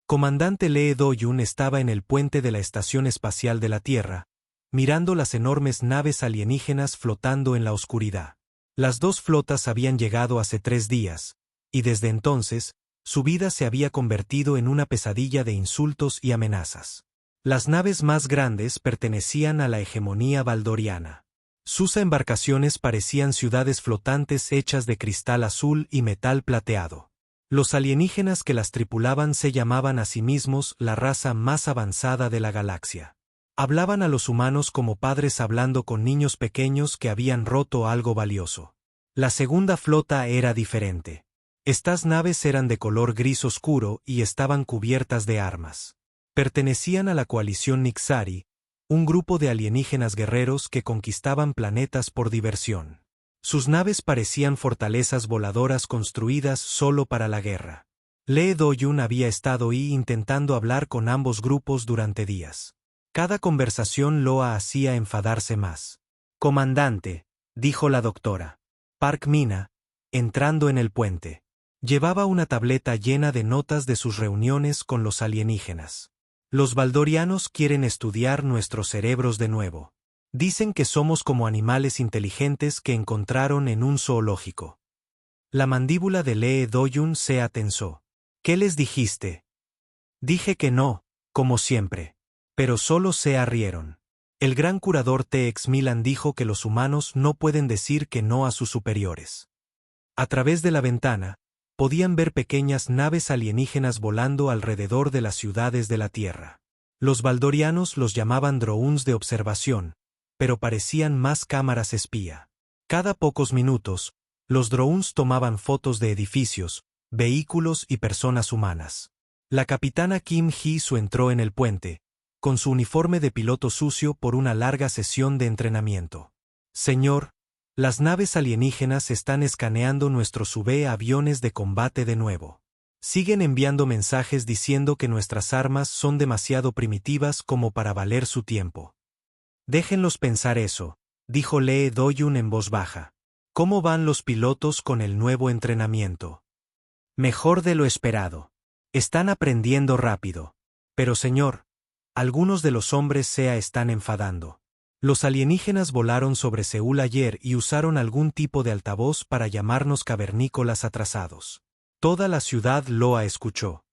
Comandante Lee Do-yun estaba en el puente de la Estación Espacial de la Tierra, mirando las enormes naves alienígenas flotando en la oscuridad. Las dos flotas habían llegado hace 3 días, y desde entonces, su vida se había convertido en una pesadilla de insultos y amenazas. Las naves más grandes pertenecían a la hegemonía valdoriana. Sus embarcaciones parecían ciudades flotantes hechas de cristal azul y metal plateado. Los alienígenas que las tripulaban se llamaban a sí mismos la raza más avanzada de la galaxia. Hablaban a los humanos como padres hablando con niños pequeños que habían roto algo valioso. La segunda flota era diferente. Estas naves eran de color gris oscuro y estaban cubiertas de armas. Pertenecían a la coalición Nixari, un grupo de alienígenas guerreros que conquistaban planetas por diversión. Sus naves parecían fortalezas voladoras construidas solo para la guerra. Lee Do-yun había estado ahí intentando hablar con ambos grupos durante días. Cada conversación lo hacía enfadarse más. «Comandante», dijo la doctora Park Mina, entrando en el puente. Llevaba una tableta llena de notas de sus reuniones con los alienígenas. «Los valdorianos quieren estudiar nuestros cerebros de nuevo. Dicen que somos como animales inteligentes que encontraron en un zoológico». La mandíbula de Lee Do-yun se atensó. «¿Qué les dijiste?» «Dije que no, como siempre. Pero solo se rieron». El gran curador T.X. Milan dijo que los humanos no pueden decir que no a sus superiores. A través de la ventana, podían ver pequeñas naves alienígenas volando alrededor de las ciudades de la Tierra. Los valdorianos los llamaban drones de observación, pero parecían más cámaras espía. Cada pocos minutos, los drones tomaban fotos de edificios, vehículos y personas humanas. La capitana Kim Hee-soo entró en el puente, con su uniforme de piloto sucio por una larga sesión de entrenamiento. «Señor, las naves alienígenas están escaneando nuestros aviones de combate de nuevo. Siguen enviando mensajes diciendo que nuestras armas son demasiado primitivas como para valer su tiempo». «Déjenlos pensar eso», dijo Lee Do-yun en voz baja. «¿Cómo van los pilotos con el nuevo entrenamiento?» «Mejor de lo esperado. Están aprendiendo rápido. Pero señor, algunos de los hombres se están enfadando. Los alienígenas volaron sobre Seúl ayer y usaron algún tipo de altavoz para llamarnos cavernícolas atrasados». Toda la ciudad lo escuchó.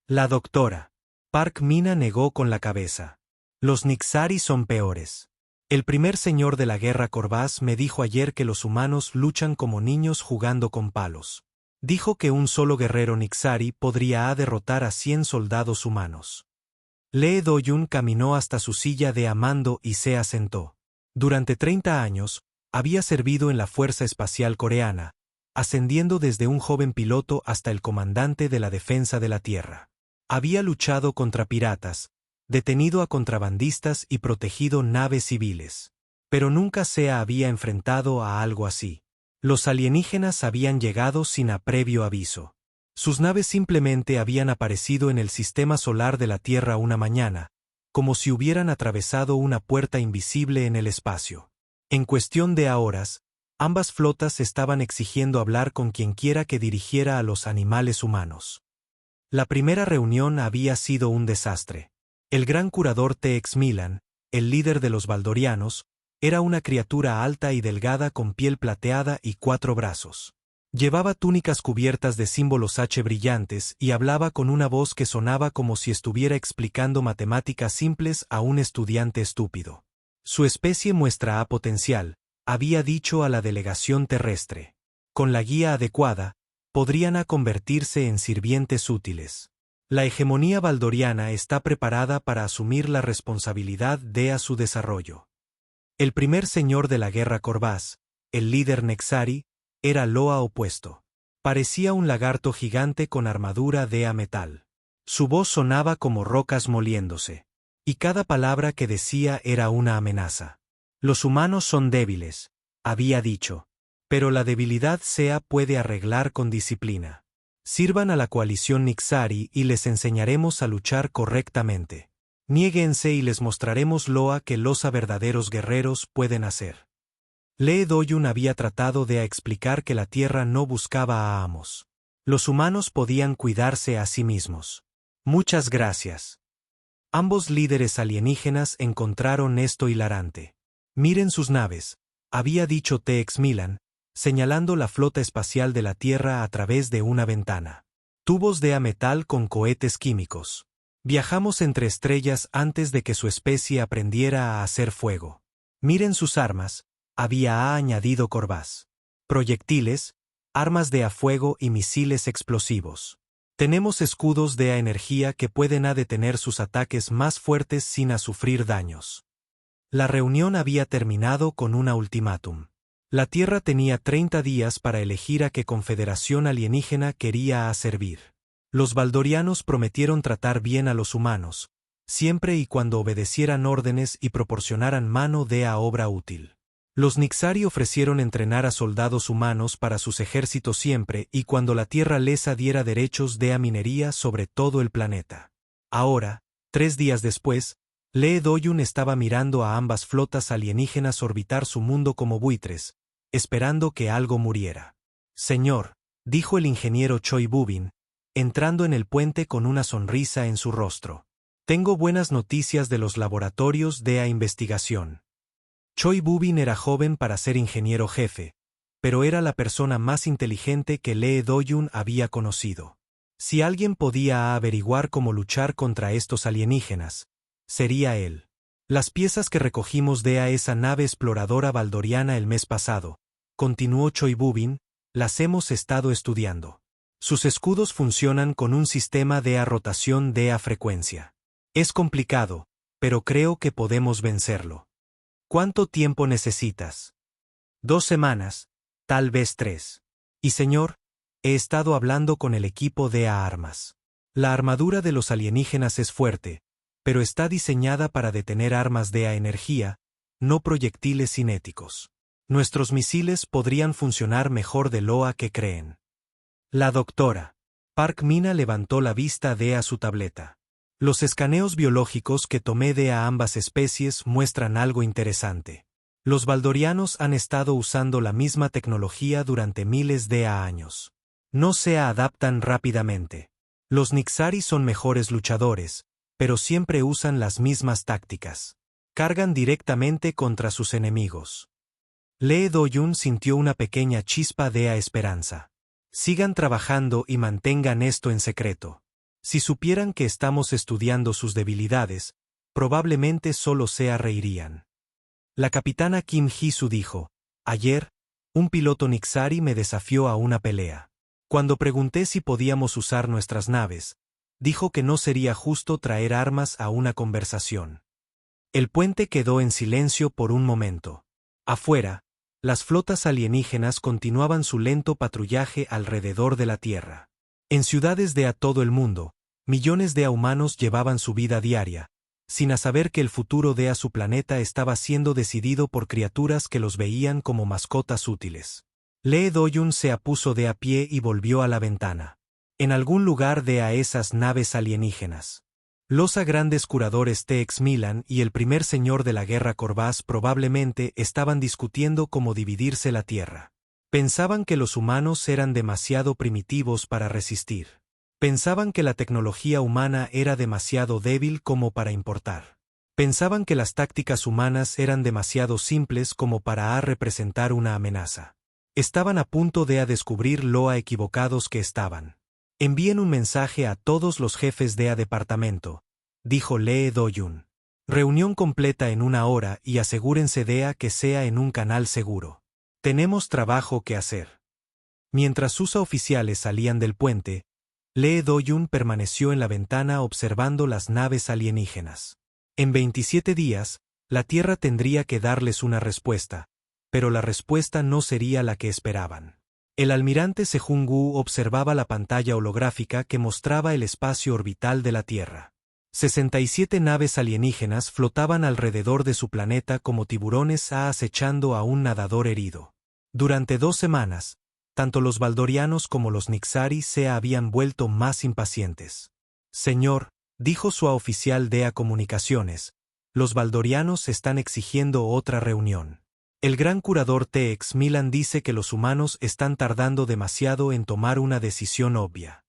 La doctora Park Mina negó con la cabeza. «Los Nixari son peores. El primer señor de la guerra Corvás me dijo ayer que los humanos luchan como niños jugando con palos. Dijo que un solo guerrero Nixari podría derrotar a 100 soldados humanos». Lee Do-yun caminó hasta su silla de mando y se asentó. Durante 30 años, había servido en la Fuerza Espacial Coreana, ascendiendo desde un joven piloto hasta el comandante de la defensa de la Tierra. Había luchado contra piratas, detenido a contrabandistas y protegido naves civiles. Pero nunca se había enfrentado a algo así. Los alienígenas habían llegado sin previo aviso. Sus naves simplemente habían aparecido en el sistema solar de la Tierra una mañana, como si hubieran atravesado una puerta invisible en el espacio. En cuestión de horas, ambas flotas estaban exigiendo hablar con quienquiera que dirigiera a los animales humanos. La primera reunión había sido un desastre. El gran curador T.X. Milan, el líder de los valdorianos, era una criatura alta y delgada con piel plateada y 4 brazos. Llevaba túnicas cubiertas de símbolos H brillantes y hablaba con una voz que sonaba como si estuviera explicando matemáticas simples a un estudiante estúpido. Su especie muestra potencial, había dicho a la delegación terrestre. Con la guía adecuada, podrían convertirse en sirvientes útiles. La hegemonía valdoriana está preparada para asumir la responsabilidad de su desarrollo. El primer señor de la guerra Corvás, el líder Nexari, era lo opuesto. Parecía un lagarto gigante con armadura de metal. Su voz sonaba como rocas moliéndose. Y cada palabra que decía era una amenaza. «Los humanos son débiles», había dicho. «Pero la debilidad puede arreglar con disciplina. Sirvan a la coalición Nixari y les enseñaremos a luchar correctamente. Niéguense y les mostraremos que los verdaderos guerreros pueden hacer». Lee Do-yun había tratado de explicar que la Tierra no buscaba a amos. Los humanos podían cuidarse a sí mismos. Muchas gracias. Ambos líderes alienígenas encontraron esto hilarante. Miren sus naves, había dicho TX Milan, señalando la flota espacial de la Tierra a través de una ventana. Tubos de metal con cohetes químicos. Viajamos entre estrellas antes de que su especie aprendiera a hacer fuego. Miren sus armas, había añadido Corbás. Proyectiles, armas de a fuego y misiles explosivos. Tenemos escudos de energía que pueden detener sus ataques más fuertes sin sufrir daños. La reunión había terminado con un ultimátum. La Tierra tenía 30 días para elegir a qué confederación alienígena quería servir. Los valdorianos prometieron tratar bien a los humanos, siempre y cuando obedecieran órdenes y proporcionaran mano de obra útil. Los Nixari ofrecieron entrenar a soldados humanos para sus ejércitos siempre y cuando la Tierra les diera derechos de minería sobre todo el planeta. Ahora, 3 días después, Lee Do-yun estaba mirando a ambas flotas alienígenas orbitar su mundo como buitres, esperando que algo muriera. Señor, dijo el ingeniero Choi Bubin, entrando en el puente con una sonrisa en su rostro. Tengo buenas noticias de los laboratorios de investigación. Choi Bubin era joven para ser ingeniero jefe, pero era la persona más inteligente que Lee Do-yun había conocido. Si alguien podía averiguar cómo luchar contra estos alienígenas, sería él. Las piezas que recogimos de esa nave exploradora valdoriana el mes pasado, continuó Choi Bubin, las hemos estado estudiando. Sus escudos funcionan con un sistema de rotación de frecuencia. Es complicado, pero creo que podemos vencerlo. ¿Cuánto tiempo necesitas? 2 semanas, tal vez 3. Y señor, he estado hablando con el equipo de armas. La armadura de los alienígenas es fuerte, pero está diseñada para detener armas de energía, no proyectiles cinéticos. Nuestros misiles podrían funcionar mejor de lo que creen. La doctora Park Mina levantó la vista de su tableta. Los escaneos biológicos que tomé de ambas especies muestran algo interesante. Los valdorianos han estado usando la misma tecnología durante miles de años. No se adaptan rápidamente. Los Nixari son mejores luchadores, pero siempre usan las mismas tácticas. Cargan directamente contra sus enemigos. Lee Do-yun sintió una pequeña chispa de esperanza. Sigan trabajando y mantengan esto en secreto. Si supieran que estamos estudiando sus debilidades, probablemente solo se reirían. La capitana Kim Hee-soo dijo, ayer, un piloto Nixari me desafió a una pelea. Cuando pregunté si podíamos usar nuestras naves, dijo que no sería justo traer armas a una conversación. El puente quedó en silencio por un momento. Afuera, las flotas alienígenas continuaban su lento patrullaje alrededor de la Tierra. En ciudades de todo el mundo, millones de humanos llevaban su vida diaria, sin saber que el futuro de su planeta estaba siendo decidido por criaturas que los veían como mascotas útiles. Lee Do-yun se puso de pie y volvió a la ventana. En algún lugar de esas naves alienígenas. Los grandes curadores TX Milan y el primer señor de la guerra Corbás probablemente estaban discutiendo cómo dividirse la Tierra. Pensaban que los humanos eran demasiado primitivos para resistir. Pensaban que la tecnología humana era demasiado débil como para importar. Pensaban que las tácticas humanas eran demasiado simples como para representar una amenaza. Estaban a punto de descubrir lo equivocados que estaban. Envíen un mensaje a todos los jefes de departamento, dijo Lee Do-yun. Reunión completa en 1 hora y asegúrense de que sea en un canal seguro. Tenemos trabajo que hacer. Mientras sus oficiales salían del puente, Lee Do-yun permaneció en la ventana observando las naves alienígenas. En 27 días, la Tierra tendría que darles una respuesta, pero la respuesta no sería la que esperaban. El almirante Sejong-gu observaba la pantalla holográfica que mostraba el espacio orbital de la Tierra. 67 naves alienígenas flotaban alrededor de su planeta como tiburones acechando a un nadador herido. Durante 2 semanas, tanto los valdorianos como los Nixari se habían vuelto más impacientes. Señor, dijo su oficial de comunicaciones, los valdorianos están exigiendo otra reunión. El gran curador TX Milan dice que los humanos están tardando demasiado en tomar una decisión obvia.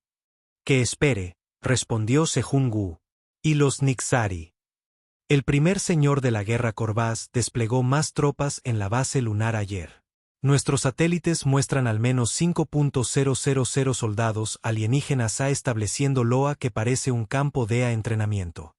Que espere, respondió Sejong-gu. ¿Y los Nixari? El primer señor de la guerra Corvás desplegó más tropas en la base lunar ayer. Nuestros satélites muestran al menos 5.000 soldados alienígenas estableciendo Loa que parece un campo de entrenamiento.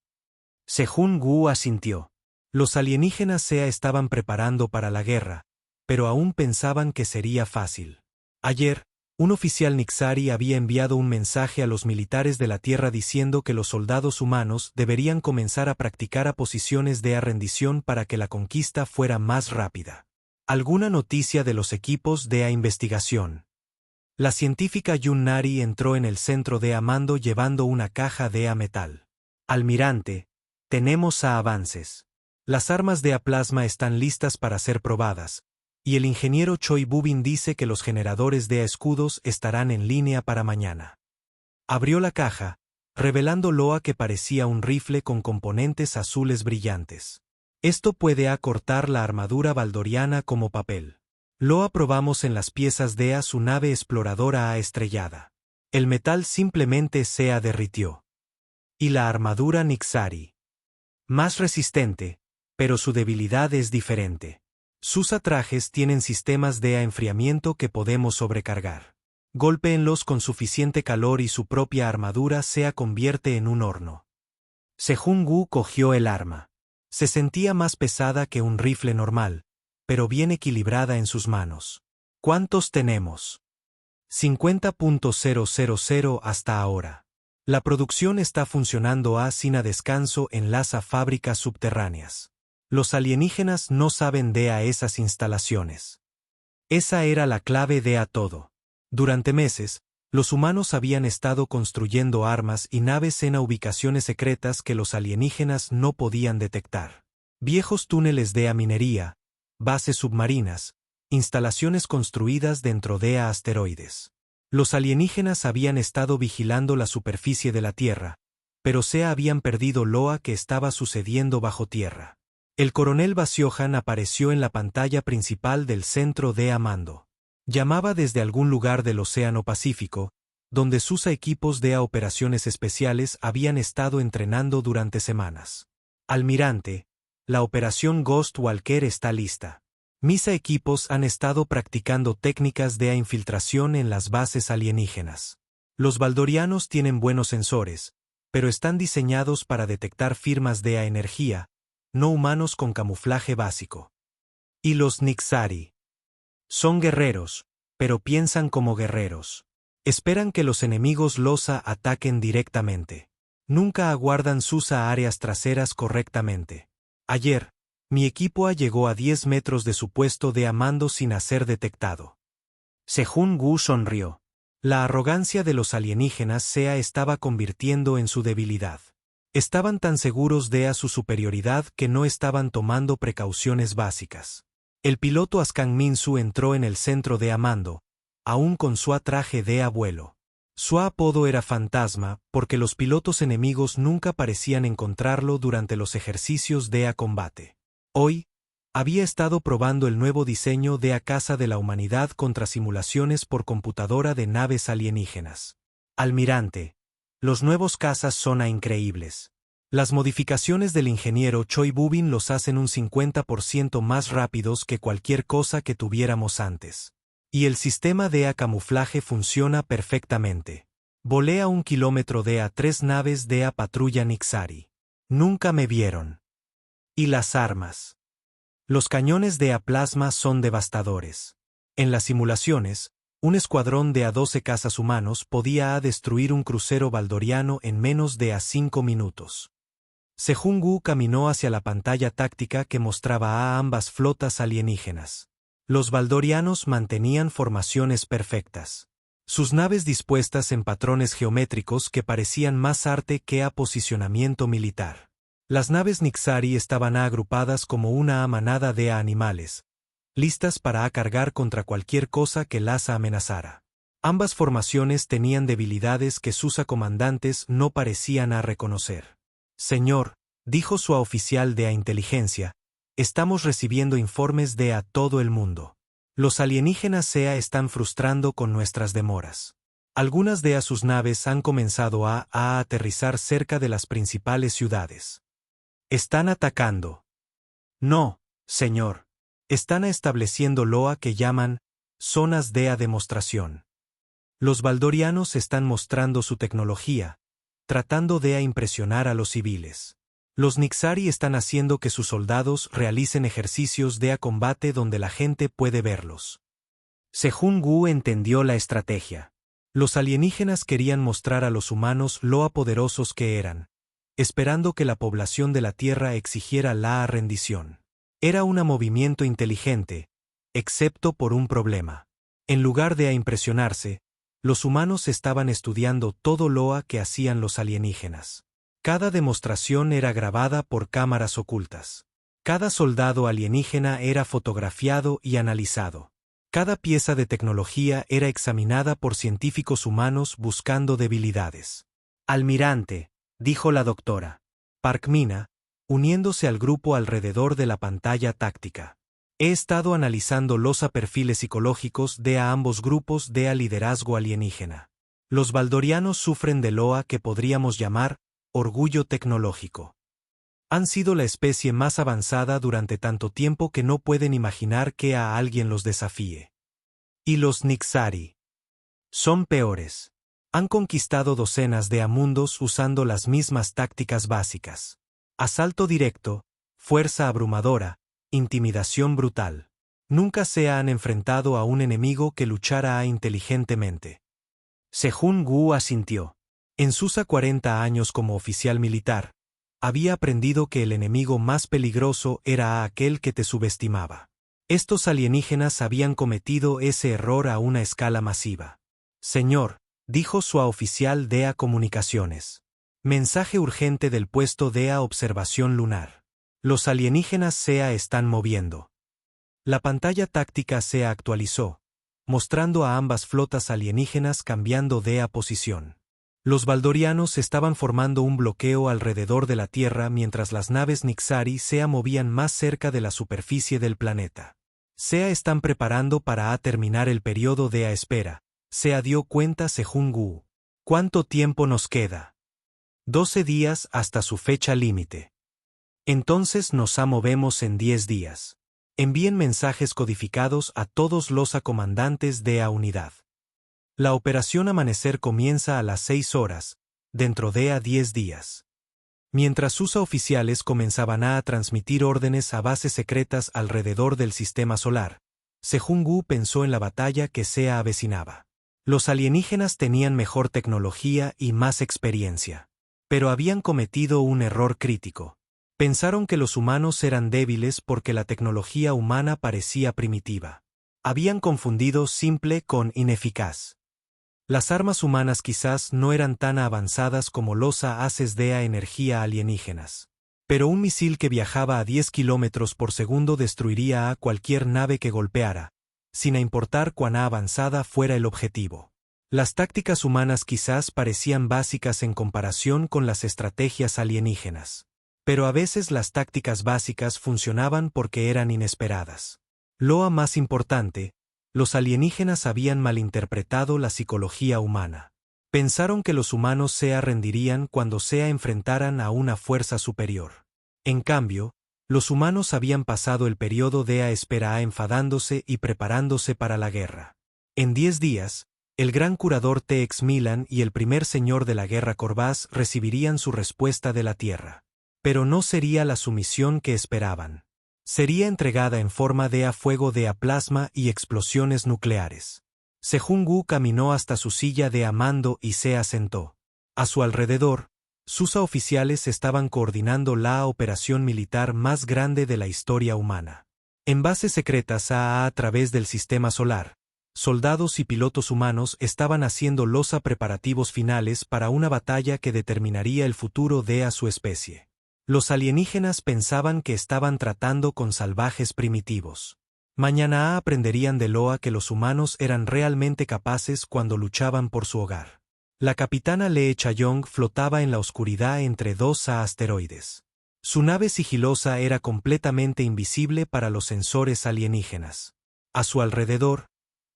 Sejong-gu asintió. Los alienígenas SEA estaban preparando para la guerra, pero aún pensaban que sería fácil. Ayer, un oficial Nixari había enviado un mensaje a los militares de la Tierra diciendo que los soldados humanos deberían comenzar a practicar posiciones de rendición para que la conquista fuera más rápida. ¿Alguna noticia de los equipos de investigación? La científica Yun Nari entró en el centro de mando llevando una caja de metal. Almirante, tenemos avances. Las armas de plasma están listas para ser probadas, y el ingeniero Choi Bubin dice que los generadores de escudos estarán en línea para mañana. Abrió la caja, revelando Loa que parecía un rifle con componentes azules brillantes. Esto puede acortar la armadura valdoriana como papel. Loa probamos en las piezas de su nave exploradora estrellada. El metal simplemente se derritió. Y la armadura Nixari. Más resistente, pero su debilidad es diferente. Sus atrajes tienen sistemas de enfriamiento que podemos sobrecargar. Golpéenlos con suficiente calor y su propia armadura se convierte en un horno. Sejong-gu cogió el arma. Se sentía más pesada que un rifle normal, pero bien equilibrada en sus manos. ¿Cuántos tenemos? 50.000 hasta ahora. La producción está funcionando sin descanso en las fábricas subterráneas. Los alienígenas no saben de esas instalaciones. Esa era la clave de todo. Durante meses, los humanos habían estado construyendo armas y naves en ubicaciones secretas que los alienígenas no podían detectar. Viejos túneles de minería, bases submarinas, instalaciones construidas dentro de asteroides. Los alienígenas habían estado vigilando la superficie de la Tierra, pero se habían perdido lo que estaba sucediendo bajo tierra. El coronel Basiohan apareció en la pantalla principal del centro de mando. Llamaba desde algún lugar del Océano Pacífico, donde sus equipos de operaciones especiales habían estado entrenando durante semanas. Almirante, la operación Ghost Walker está lista. Mis equipos han estado practicando técnicas de infiltración en las bases alienígenas. Los valdorianos tienen buenos sensores, pero están diseñados para detectar firmas de energía, no humanos con camuflaje básico. Y los Nixari. Son guerreros, pero piensan como guerreros. Esperan que los enemigos los ataquen directamente. Nunca aguardan sus áreas traseras correctamente. Ayer, mi equipo llegó a 10 metros de su puesto de mando sin ser detectado. Sejong-gu sonrió. La arrogancia de los alienígenas se estaba convirtiendo en su debilidad. Estaban tan seguros de su superioridad que no estaban tomando precauciones básicas. El piloto Ascan Minsu entró en el centro de mando, aún con su traje de abuelo. Su apodo era Fantasma porque los pilotos enemigos nunca parecían encontrarlo durante los ejercicios de combate. Hoy, había estado probando el nuevo diseño de Casa de la Humanidad contra simulaciones por computadora de naves alienígenas. Almirante, los nuevos cazas son increíbles. Las modificaciones del ingeniero Choi Bubin los hacen un 50% más rápidos que cualquier cosa que tuviéramos antes. Y el sistema de camuflaje funciona perfectamente. Volé a 1 kilómetro de 3 naves de patrulla Nixari. Nunca me vieron. Y las armas. Los cañones de plasma son devastadores. En las simulaciones, un escuadrón de 12 cazas humanos podía destruir un crucero valdoriano en menos de 5 minutos. Sejong-gu caminó hacia la pantalla táctica que mostraba a ambas flotas alienígenas. Los valdorianos mantenían formaciones perfectas. Sus naves dispuestas en patrones geométricos que parecían más arte que posicionamiento militar. Las naves Nixari estaban agrupadas como una manada de animales, listas para cargar contra cualquier cosa que las amenazara. Ambas formaciones tenían debilidades que sus comandantes no parecían reconocer. Señor, dijo su oficial de inteligencia, estamos recibiendo informes de todo el mundo. Los alienígenas están frustrando con nuestras demoras. Algunas de sus naves han comenzado a aterrizar cerca de las principales ciudades. ¿Están atacando? No, señor. Están estableciendo lo que llaman zonas de demostración. Los baldorianos están mostrando su tecnología, tratando de impresionar a los civiles. Los Nixari están haciendo que sus soldados realicen ejercicios de combate donde la gente puede verlos. Sejun Gu entendió la estrategia. Los alienígenas querían mostrar a los humanos lo poderosos que eran, esperando que la población de la Tierra exigiera la rendición. Era un movimiento inteligente, excepto por un problema. En lugar de impresionarse, los humanos estaban estudiando todo lo que hacían los alienígenas. Cada demostración era grabada por cámaras ocultas. Cada soldado alienígena era fotografiado y analizado. Cada pieza de tecnología era examinada por científicos humanos buscando debilidades. Almirante, dijo la doctora Park Mina, uniéndose al grupo alrededor de la pantalla táctica. He estado analizando los perfiles psicológicos de ambos grupos de liderazgo alienígena. Los baldorianos sufren de lo que podríamos llamar orgullo tecnológico. Han sido la especie más avanzada durante tanto tiempo que no pueden imaginar que a alguien los desafíe. Y los Nixari son peores. Han conquistado docenas de mundos usando las mismas tácticas básicas. Asalto directo, fuerza abrumadora, intimidación brutal. Nunca se han enfrentado a un enemigo que luchara inteligentemente. Sejun Gu asintió. En sus 40 años como oficial militar, había aprendido que el enemigo más peligroso era aquel que te subestimaba. Estos alienígenas habían cometido ese error a una escala masiva. Señor, dijo su oficial de comunicaciones. Mensaje urgente del puesto de observación lunar. Los alienígenas se están moviendo. La pantalla táctica se actualizó, mostrando a ambas flotas alienígenas cambiando de posición. Los baldorianos estaban formando un bloqueo alrededor de la Tierra mientras las naves Nixari se movían más cerca de la superficie del planeta. Se están preparando para terminar el periodo de espera, se dio cuenta Sejun Gu. ¿Cuánto tiempo nos queda? 12 días hasta su fecha límite. Entonces nos movemos en 10 días. Envíen mensajes codificados a todos los comandantes de unidad. La operación Amanecer comienza a las 6 horas, dentro de 10 días. Mientras sus oficiales comenzaban a transmitir órdenes a bases secretas alrededor del sistema solar, Sejun Gu pensó en la batalla que se avecinaba. Los alienígenas tenían mejor tecnología y más experiencia. Pero habían cometido un error crítico. Pensaron que los humanos eran débiles porque la tecnología humana parecía primitiva. Habían confundido simple con ineficaz. Las armas humanas quizás no eran tan avanzadas como los haces de energía alienígenas. Pero un misil que viajaba a 10 kilómetros por segundo destruiría a cualquier nave que golpeara, sin importar cuán avanzada fuera el objetivo. Las tácticas humanas quizás parecían básicas en comparación con las estrategias alienígenas. Pero a veces las tácticas básicas funcionaban porque eran inesperadas. Lo más importante, los alienígenas habían malinterpretado la psicología humana. Pensaron que los humanos se rendirían cuando se enfrentaran a una fuerza superior. En cambio, los humanos habían pasado el periodo de espera enfadándose y preparándose para la guerra. En 10 días, el gran curador Tex Milan y el primer señor de la guerra Corvás recibirían su respuesta de la Tierra. Pero no sería la sumisión que esperaban. Sería entregada en forma de fuego de plasma y explosiones nucleares. Sejun Gu caminó hasta su silla de mando y se asentó. A su alrededor, sus oficiales estaban coordinando la operación militar más grande de la historia humana. En bases secretas a través del sistema solar, soldados y pilotos humanos estaban haciendo los preparativos finales para una batalla que determinaría el futuro de su especie. Los alienígenas pensaban que estaban tratando con salvajes primitivos. Mañana aprenderían de lo que los humanos eran realmente capaces cuando luchaban por su hogar. La capitana Lee Chayong flotaba en la oscuridad entre 2 asteroides. Su nave sigilosa era completamente invisible para los sensores alienígenas. A su alrededor,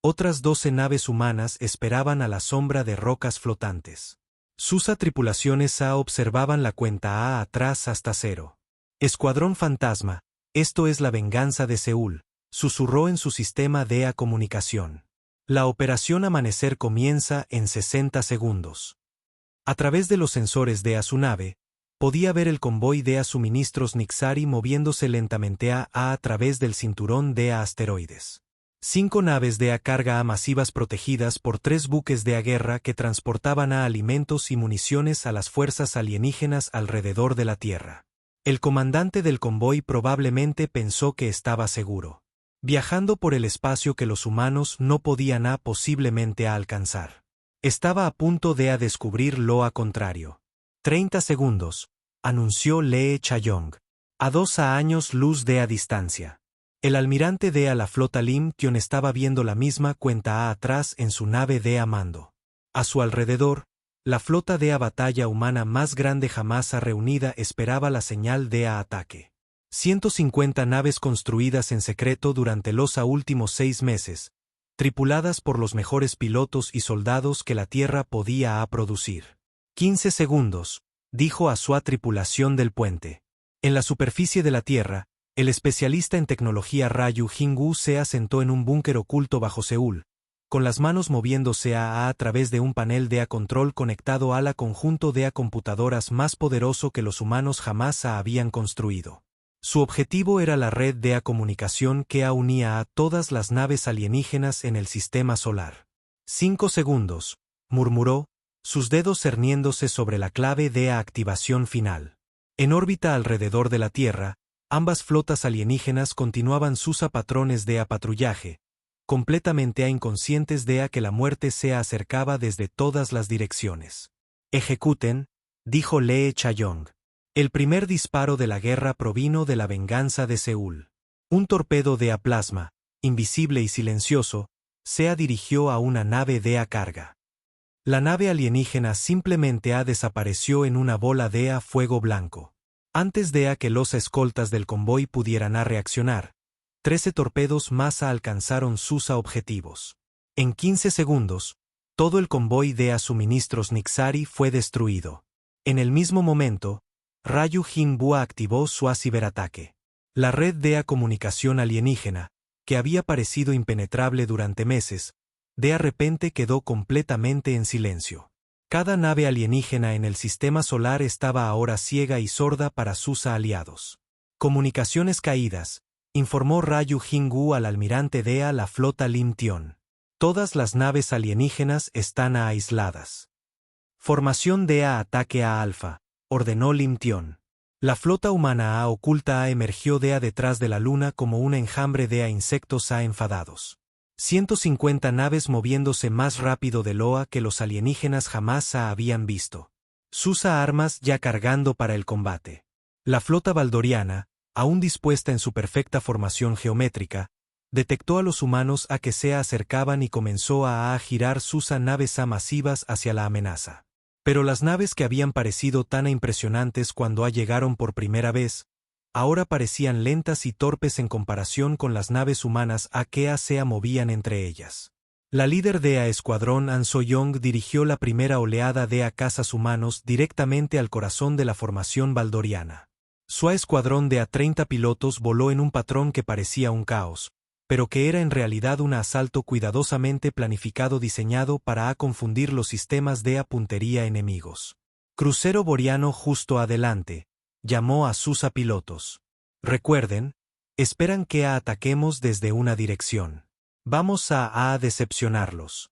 Otras 12 naves humanas esperaban a la sombra de rocas flotantes. Sus tripulaciones observaban la cuenta atrás hasta cero. Escuadrón Fantasma, esto es la venganza de Seúl, susurró en su sistema de comunicación. La operación Amanecer comienza en 60 segundos. A través de los sensores de su nave, podía ver el convoy de suministros Nixari moviéndose lentamente a través del cinturón de asteroides. 5 naves de carga masivas protegidas por 3 buques de guerra que transportaban alimentos y municiones a las fuerzas alienígenas alrededor de la Tierra. El comandante del convoy probablemente pensó que estaba seguro, viajando por el espacio que los humanos no podían posiblemente alcanzar. Estaba a punto de descubrir lo contrario. 30 segundos, anunció Lee Chayong. A 2 años luz de distancia. El almirante de la flota Lim Tion estaba viendo la misma cuenta atrás en su nave de mando. A su alrededor, la flota de batalla humana más grande jamás reunida esperaba la señal de ataque. 150 naves construidas en secreto durante los últimos 6 meses, tripuladas por los mejores pilotos y soldados que la Tierra podía producir. 15 segundos, dijo a su tripulación del puente. En la superficie de la Tierra, el especialista en tecnología Ryu Jin-woo se asentó en un búnker oculto bajo Seúl, con las manos moviéndose a través de un panel de control conectado al conjunto de computadoras más poderoso que los humanos jamás habían construido. Su objetivo era la red de comunicación que unía a todas las naves alienígenas en el sistema solar. 5 segundos, murmuró, sus dedos cerniéndose sobre la clave de activación final. En órbita alrededor de la Tierra, ambas flotas alienígenas continuaban sus patrones de patrullaje, completamente inconscientes de que la muerte se acercaba desde todas las direcciones. Ejecuten, dijo Lee Chayong. El primer disparo de la guerra provino de la venganza de Seúl. Un torpedo de plasma, invisible y silencioso, se dirigió a una nave de carga. La nave alienígena simplemente desapareció en una bola de fuego blanco. Antes de que los escoltas del convoy pudieran reaccionar, 13 torpedos más alcanzaron sus objetivos. En 15 segundos, todo el convoy de suministros Nixari fue destruido. En el mismo momento, Ryu Jin-woo activó su ciberataque. La red de comunicación alienígena, que había parecido impenetrable durante meses, de repente quedó completamente en silencio. Cada nave alienígena en el sistema solar estaba ahora ciega y sorda para sus aliados. Comunicaciones caídas, informó Ryu Jin-woo al almirante de la flota Lim Tion. Todas las naves alienígenas están aisladas. Formación de ataque a Alfa, ordenó Lim Tion. La flota humana oculta emergió de detrás de la luna como un enjambre de insectos enfadados. 150 naves moviéndose más rápido de lo que los alienígenas jamás habían visto. Sus armas ya cargando para el combate. La flota valdoriana, aún dispuesta en su perfecta formación geométrica, detectó a los humanos que se acercaban y comenzó a girar sus naves masivas hacia la amenaza. Pero las naves que habían parecido tan impresionantes cuando llegaron por primera vez, ahora parecían lentas y torpes en comparación con las naves humanas que se movían entre ellas. La líder de escuadrón An So-young dirigió la primera oleada de cazas humanos directamente al corazón de la formación valdoriana. Su escuadrón de 30 pilotos voló en un patrón que parecía un caos, pero que era en realidad un asalto cuidadosamente planificado diseñado para confundir los sistemas de puntería enemigos. Crucero boreano justo adelante, llamó a sus pilotos. Recuerden, esperan que ataquemos desde una dirección. Vamos a decepcionarlos.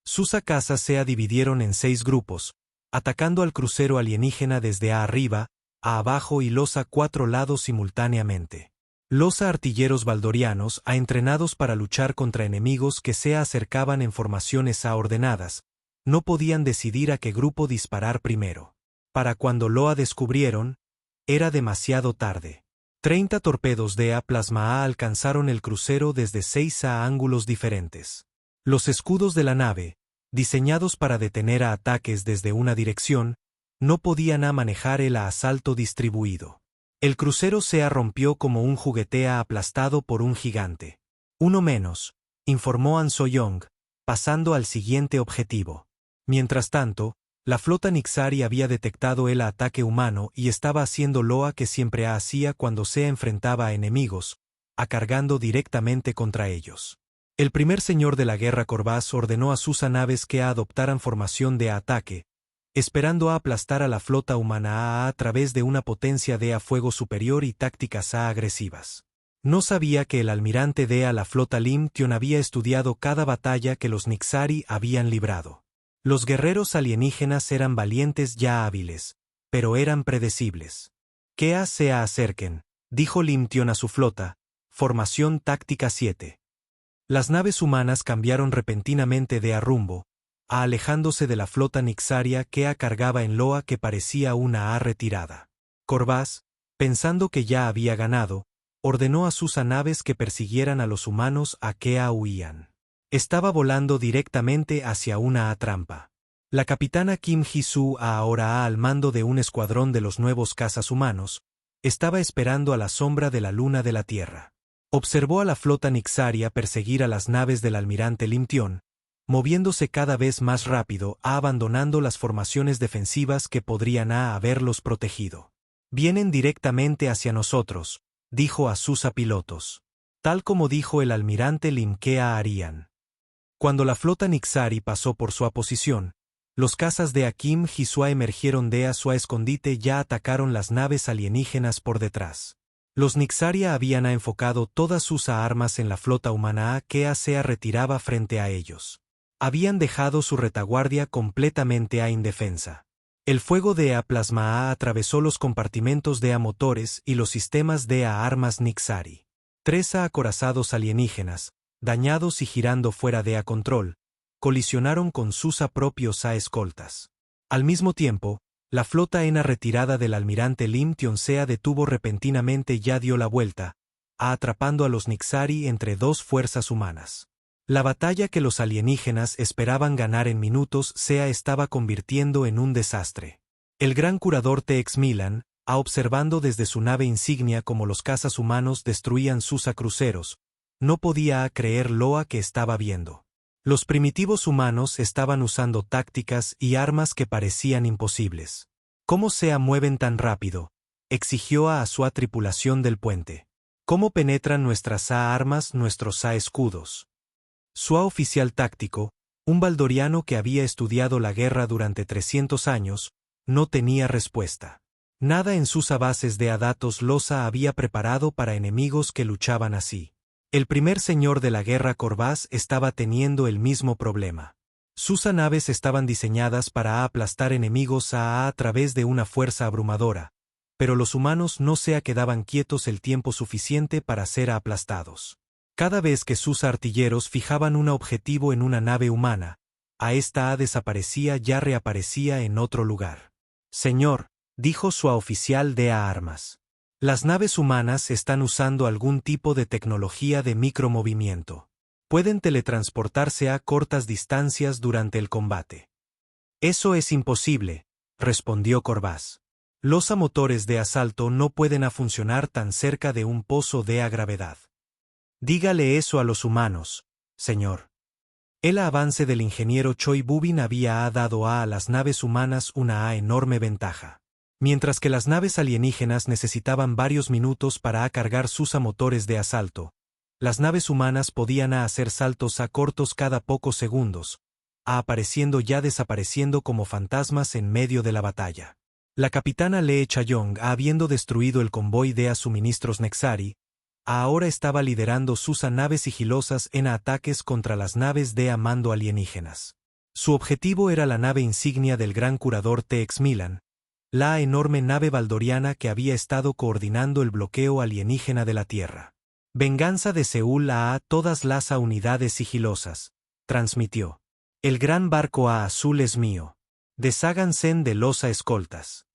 Sus cazas se dividieron en 6 grupos, atacando al crucero alienígena desde arriba, a abajo y los 4 lados simultáneamente. Los artilleros valdorianos, entrenados para luchar contra enemigos que se acercaban en formaciones ordenadas, no podían decidir a qué grupo disparar primero. Para cuando lo descubrieron, era demasiado tarde. 30 torpedos de plasma alcanzaron el crucero desde 6 ángulos diferentes. Los escudos de la nave, diseñados para detener ataques desde una dirección, no podían manejar el asalto distribuido. El crucero se rompió como un juguete aplastado por un gigante. Uno menos, informó An So-young, pasando al siguiente objetivo. Mientras tanto, la flota Nixari había detectado el ataque humano y estaba haciendo lo que siempre hacía cuando se enfrentaba a enemigos, cargando directamente contra ellos. El primer señor de la guerra Corvás ordenó a sus naves que adoptaran formación de ataque, esperando aplastar a la flota humana a través de una potencia de fuego superior y tácticas agresivas. No sabía que el almirante de la flota Lim Tion había estudiado cada batalla que los Nixari habían librado. Los guerreros alienígenas eran valientes ya hábiles, pero eran predecibles. Que se acerquen, dijo Lim Tion a su flota, formación táctica 7. Las naves humanas cambiaron repentinamente de rumbo, alejándose de la flota nixaria que cargaba en loa que parecía una retirada. Corvás, pensando que ya había ganado, ordenó a sus naves que persiguieran a los humanos que huían. Estaba volando directamente hacia una trampa. La capitana Kim Ji-soo, ahora al mando de un escuadrón de los nuevos cazas humanos, estaba esperando a la sombra de la luna de la Tierra. Observó a la flota nixaria perseguir a las naves del almirante Lim Tion, moviéndose cada vez más rápido, abandonando las formaciones defensivas que podrían haberlos protegido. Vienen directamente hacia nosotros, dijo a sus pilotos. Tal como dijo el almirante Lim que harían. Cuando la flota nixari pasó por su posición, los cazas de Kim Ji-soo emergieron de su escondite y atacaron las naves alienígenas por detrás. Los Nixari habían enfocado todas sus armas en la flota humana que se retiraba frente a ellos. Habían dejado su retaguardia completamente indefensa. El fuego de plasma atravesó los compartimentos de motores y los sistemas de armas Nixari. 3 acorazados alienígenas, dañados y girando fuera de control, colisionaron con sus propios escoltas. Al mismo tiempo, la flota en retirada del almirante Lim Tion se detuvo repentinamente y dio la vuelta, atrapando a los Nixari entre dos fuerzas humanas. La batalla que los alienígenas esperaban ganar en minutos se estaba convirtiendo en un desastre. El gran curador T.X. Milan, observando desde su nave insignia cómo los cazas humanos destruían sus cruceros, no podía creer lo que estaba viendo. Los primitivos humanos estaban usando tácticas y armas que parecían imposibles. ¿Cómo se mueven tan rápido?, exigió a su tripulación del puente. ¿Cómo penetran nuestras armas, nuestros escudos? Su oficial táctico, un valdoriano que había estudiado la guerra durante 300 años, no tenía respuesta. Nada en sus bases de datos los había preparado para enemigos que luchaban así. El primer señor de la guerra Corvás estaba teniendo el mismo problema. Sus naves estaban diseñadas para aplastar enemigos a través de una fuerza abrumadora, pero los humanos no se quedaban quietos el tiempo suficiente para ser aplastados. Cada vez que sus artilleros fijaban un objetivo en una nave humana, esta desaparecía y reaparecía en otro lugar. Señor, dijo su oficial de armas. Las naves humanas están usando algún tipo de tecnología de micromovimiento. Pueden teletransportarse a cortas distancias durante el combate. Eso es imposible, respondió Corvás. Los motores de asalto no pueden funcionar tan cerca de un pozo de gravedad. Dígale eso a los humanos, señor. El avance del ingeniero Choi Bubin había dado a las naves humanas una enorme ventaja. Mientras que las naves alienígenas necesitaban varios minutos para cargar sus motores de asalto, las naves humanas podían hacer saltos cortos cada pocos segundos, apareciendo y desapareciendo como fantasmas en medio de la batalla. La capitana Lee Cha-yong, habiendo destruido el convoy de suministros Nexari, ahora estaba liderando sus naves sigilosas en ataques contra las naves de mando alienígenas. Su objetivo era la nave insignia del gran curador T.X. Milan, la enorme nave valdoriana que había estado coordinando el bloqueo alienígena de la Tierra. Venganza de Seúl a todas las unidades sigilosas, transmitió. El gran barco azul es mío. Desháganse de los escoltas.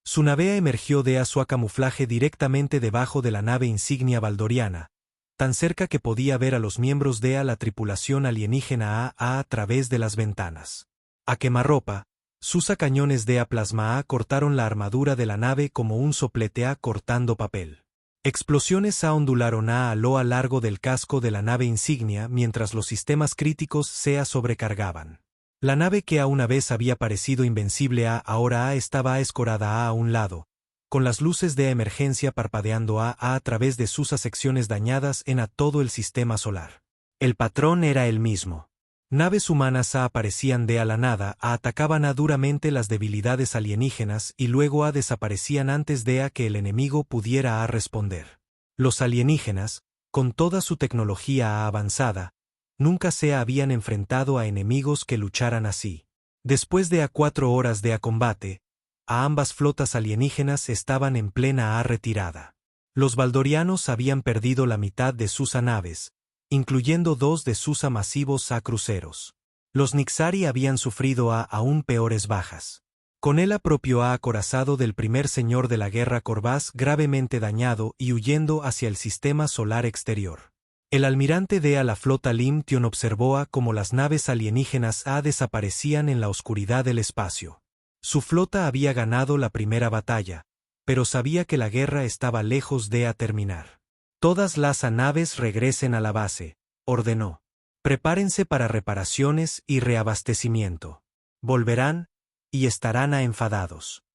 Su nave emergió de su camuflaje directamente debajo de la nave insignia valdoriana, tan cerca que podía ver a los miembros de la tripulación alienígena a través de las ventanas. A quemarropa, sus cañones de plasma cortaron la armadura de la nave como un soplete cortando papel. Explosiones ondularon a lo largo del casco de la nave insignia mientras los sistemas críticos se sobrecargaban. La nave que una vez había parecido invencible ahora estaba escorada a un lado, con las luces de emergencia parpadeando a través de sus secciones dañadas en todo el sistema solar. El patrón era el mismo. Naves humanas aparecían de la nada, atacaban duramente las debilidades alienígenas y luego desaparecían antes de que el enemigo pudiera responder. Los alienígenas, con toda su tecnología avanzada, nunca se habían enfrentado a enemigos que lucharan así. Después de 4 horas de combate, ambas flotas alienígenas estaban en plena retirada. Los valdorianos habían perdido la mitad de sus naves, incluyendo 2 de sus masivos cruceros. Los Nixari habían sufrido aún peores bajas. Con el propio acorazado del primer señor de la guerra Corvás gravemente dañado y huyendo hacia el sistema solar exterior. El almirante de la flota Limtion observó cómo las naves alienígenas desaparecían en la oscuridad del espacio. Su flota había ganado la primera batalla, pero sabía que la guerra estaba lejos de terminar. Todas las naves regresen a la base, ordenó. Prepárense para reparaciones y reabastecimiento. Volverán, y estarán enfadados.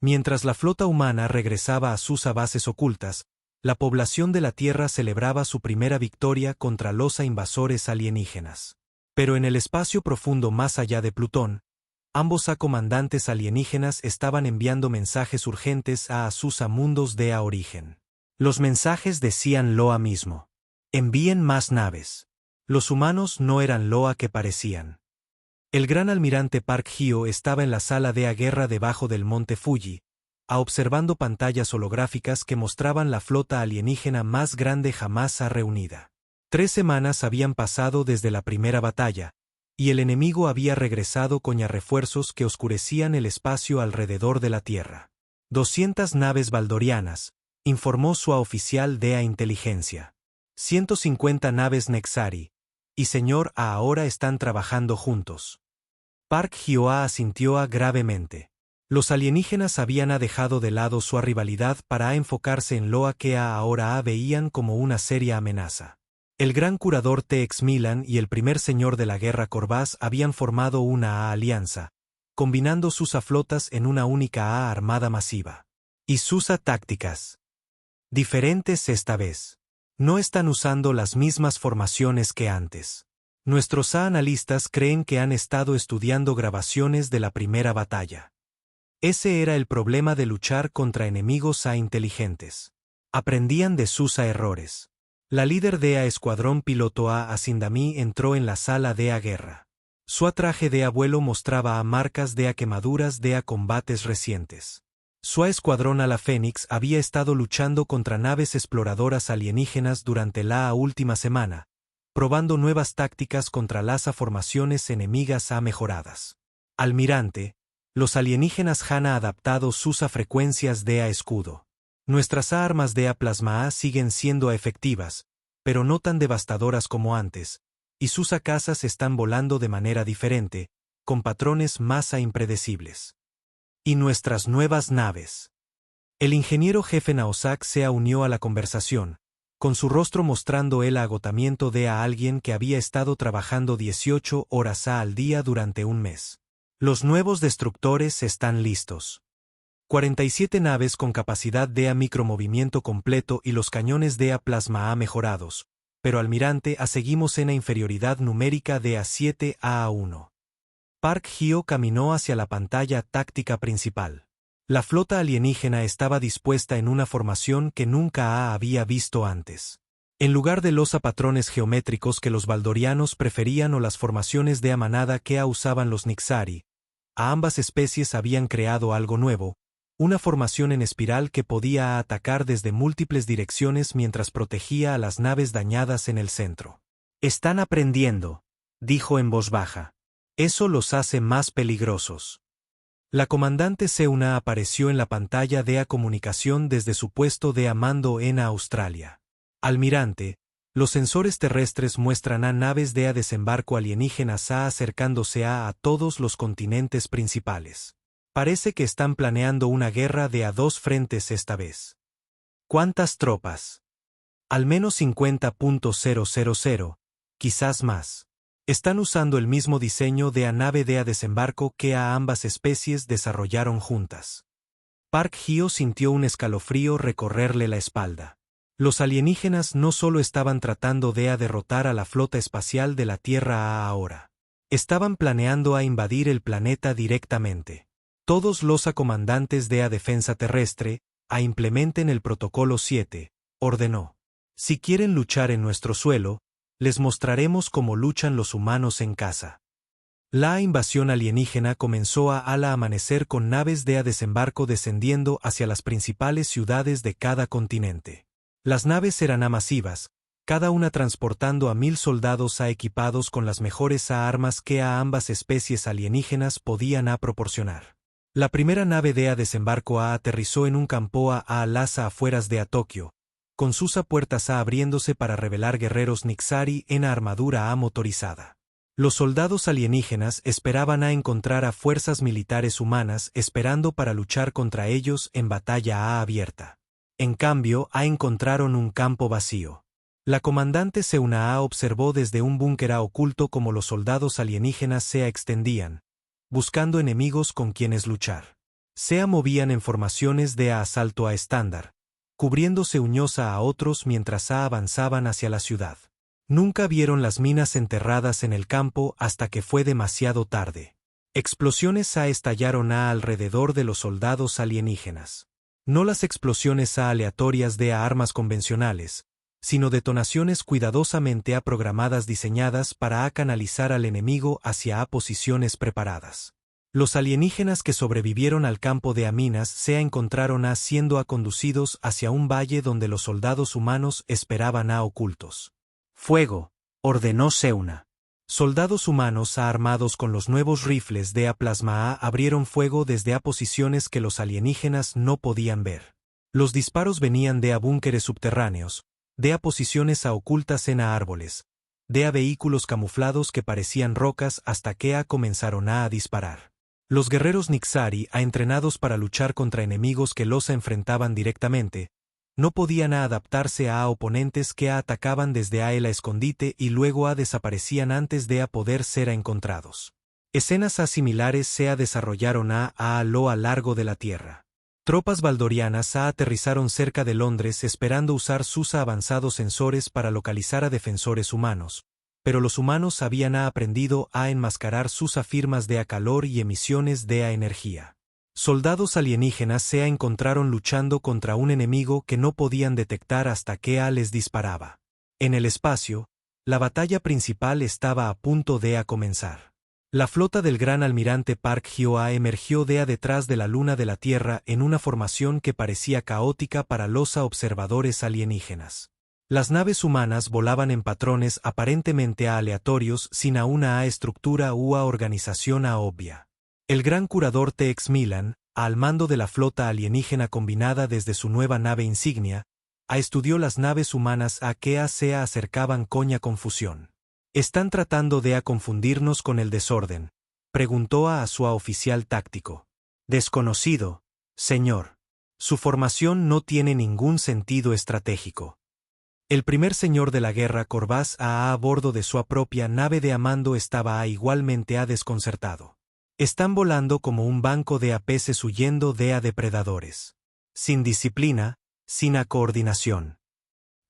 Mientras la flota humana regresaba a sus bases ocultas, la población de la Tierra celebraba su primera victoria contra los invasores alienígenas. Pero en el espacio profundo más allá de Plutón, ambos comandantes alienígenas estaban enviando mensajes urgentes a sus mundos de origen. Los mensajes decían lo mismo. Envíen más naves. Los humanos no eran lo que parecían. El gran almirante Park Hyo estaba en la sala de guerra debajo del monte Fuji, observando pantallas holográficas que mostraban la flota alienígena más grande jamás reunida. 3 semanas habían pasado desde la primera batalla, y el enemigo había regresado con refuerzos que oscurecían el espacio alrededor de la Tierra. 200 naves valdorianas, informó su oficial de inteligencia. 150 naves Nexari. Y señor, ahora están trabajando juntos. Park Hyo asintió gravemente. Los alienígenas habían dejado de lado su rivalidad para enfocarse en lo que ahora veían como una seria amenaza. El gran curador T.X. Milan y el primer señor de la guerra Corvás habían formado una alianza, combinando sus flotas en una única armada masiva. Y sus tácticas. Diferentes esta vez. No están usando las mismas formaciones que antes. Nuestros analistas creen que han estado estudiando grabaciones de la primera batalla. Ese era el problema de luchar contra enemigos inteligentes. Aprendían de sus errores. La líder de escuadrón piloto Asindami entró en la sala de guerra. Su traje de vuelo mostraba marcas de quemaduras de combates recientes. Su escuadrón ala Fénix había estado luchando contra naves exploradoras alienígenas durante la última semana, probando nuevas tácticas contra las formaciones enemigas mejoradas. Almirante, los alienígenas han adaptado sus frecuencias de escudo. Nuestras armas de plasma siguen siendo efectivas, pero no tan devastadoras como antes, y sus casas están volando de manera diferente, con patrones más impredecibles. Y nuestras nuevas naves. El ingeniero jefe Naosak se unió a la conversación, con su rostro mostrando el agotamiento de alguien que había estado trabajando 18 horas al día durante un mes. Los nuevos destructores están listos. 47 naves con capacidad de micromovimiento completo y los cañones de plasma mejorados, pero almirante seguimos en inferioridad numérica de 7-1. Park Hyo caminó hacia la pantalla táctica principal. La flota alienígena estaba dispuesta en una formación que nunca había visto antes. En lugar de los patrones geométricos que los valdorianos preferían o las formaciones de manada que usaban los Nixari, ambas especies habían creado algo nuevo, una formación en espiral que podía atacar desde múltiples direcciones mientras protegía a las naves dañadas en el centro. Están aprendiendo, dijo en voz baja. Eso los hace más peligrosos. La comandante Seuna apareció en la pantalla de comunicación desde su puesto de mando en Australia. Almirante, los sensores terrestres muestran a naves de desembarco alienígenas acercándose a todos los continentes principales. Parece que están planeando una guerra de 2 frentes esta vez. ¿Cuántas tropas? Al menos 50.000, quizás más. Están usando el mismo diseño de nave de desembarco que a ambas especies desarrollaron juntas. Park Hyo sintió un escalofrío recorrerle la espalda. Los alienígenas no solo estaban tratando de derrotar a la flota espacial de la Tierra ahora. Estaban planeando a invadir el planeta directamente. Todos los comandantes de defensa terrestre, implementen el Protocolo 7, ordenó. Si quieren luchar en nuestro suelo, les mostraremos cómo luchan los humanos en casa. La invasión alienígena comenzó al amanecer con naves de desembarco descendiendo hacia las principales ciudades de cada continente. Las naves eran masivas, cada una transportando a 1000 soldados equipados con las mejores armas que a ambas especies alienígenas podían proporcionar. La primera nave de desembarco aterrizó en un campo a las afueras de Tokio, con sus puertas abriéndose para revelar guerreros Nixari en armadura motorizada. Los soldados alienígenas esperaban encontrar a fuerzas militares humanas esperando para luchar contra ellos en batalla abierta. En cambio, encontraron un campo vacío. La comandante Seuna observó desde un búnker oculto cómo los soldados alienígenas se extendían, buscando enemigos con quienes luchar. Se movían en formaciones de asalto estándar, cubriéndose unos a otros mientras avanzaban hacia la ciudad. Nunca vieron las minas enterradas en el campo hasta que fue demasiado tarde. Explosiones estallaron alrededor de los soldados alienígenas. No las explosiones aleatorias de armas convencionales, sino detonaciones cuidadosamente programadas diseñadas para canalizar al enemigo hacia posiciones preparadas. Los alienígenas que sobrevivieron al campo de minas se encontraron siendo conducidos hacia un valle donde los soldados humanos esperaban ocultos. «Fuego», ordenó Seuna. Soldados humanos armados con los nuevos rifles de plasma abrieron fuego desde posiciones que los alienígenas no podían ver. Los disparos venían de búnkeres subterráneos, de posiciones ocultas en árboles, de vehículos camuflados que parecían rocas hasta que comenzaron a disparar. Los guerreros Nixari, entrenados para luchar contra enemigos que los enfrentaban directamente, no podían adaptarse a oponentes que atacaban desde el escondite y luego desaparecían antes de poder ser encontrados. Escenas similares se desarrollaron a lo largo de la Tierra. Tropas valdorianas aterrizaron cerca de Londres esperando usar sus avanzados sensores para localizar a defensores humanos, pero los humanos habían aprendido a enmascarar sus firmas de calor y emisiones de energía. Soldados alienígenas se encontraron luchando contra un enemigo que no podían detectar hasta que les disparaba. En el espacio, la batalla principal estaba a punto de comenzar. La flota del gran almirante Park Hyo emergió de detrás de la luna de la Tierra en una formación que parecía caótica para los observadores alienígenas. Las naves humanas volaban en patrones aparentemente aleatorios sin una estructura u organización obvia. El gran curador T.X. Milan, al mando de la flota alienígena combinada desde su nueva nave insignia, estudió las naves humanas que se acercaban con confusión. «¿Están tratando de confundirnos con el desorden?», preguntó a su oficial táctico. «Desconocido, señor. Su formación no tiene ningún sentido estratégico». El primer señor de la guerra Corvás a bordo de su propia nave de mando estaba igualmente desconcertado. «Están volando como un banco de peces huyendo de depredadores. Sin disciplina, sin coordinación».